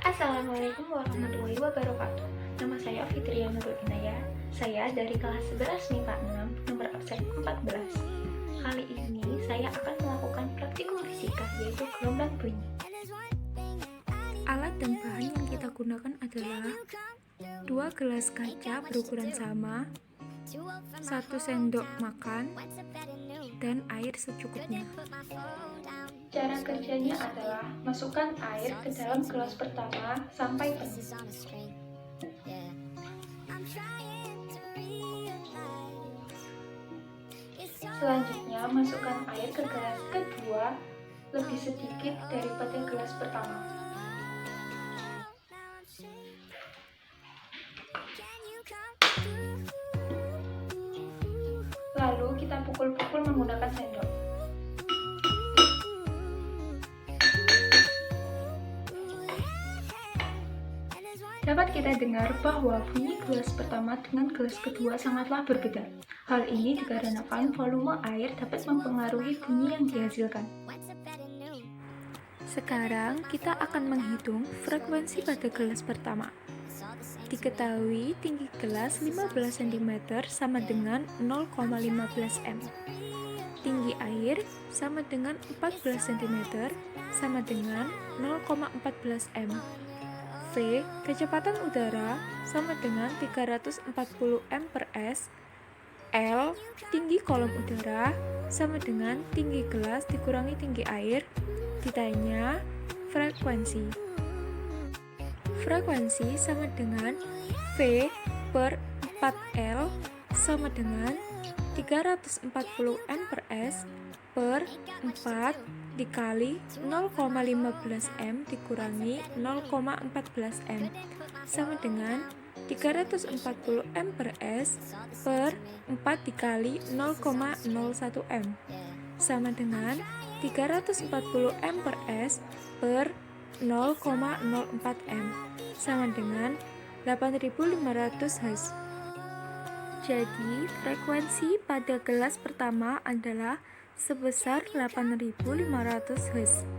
Assalamualaikum warahmatullahi wabarakatuh. Nama saya Fitria Nurul Inayah. Saya dari kelas 11 MIPA 6, nomor absen 14. Kali ini saya akan melakukan praktikum fisika, yaitu gelombang bunyi. Alat dan bahan yang kita gunakan adalah 2 gelas kaca berukuran sama, 1 sendok makan, dan air secukupnya. Cara kerjanya adalah masukkan air ke dalam gelas pertama sampai penuh. Selanjutnya, masukkan air ke gelas kedua lebih sedikit daripada gelas pertama. Lalu kita pukul-pukul menggunakan sendok. Dapat kita dengar bahwa bunyi gelas pertama dengan gelas kedua sangatlah berbeda. Hal ini dikarenakan volume air dapat mempengaruhi bunyi yang dihasilkan. Sekarang kita akan menghitung frekuensi pada gelas pertama. Diketahui tinggi gelas 15 cm sama dengan 0,15 m. Tinggi air sama dengan 14 cm sama dengan 0,14 m. V. Kecepatan udara sama dengan 340 m per s. L. Tinggi kolom udara sama dengan tinggi gelas dikurangi tinggi air. Ditanya frekuensi. Frekuensi sama dengan V per 4L sama dengan 340 m per s per 4 dikali 0,15 m dikurangi 0,14 m sama dengan 340 m per s per 4 dikali 0,01 m sama dengan 340 m per s per 0,04 m sama dengan 8.500 Hz. Jadi, frekuensi pada gelas pertama adalah sebesar 8.500 Hz.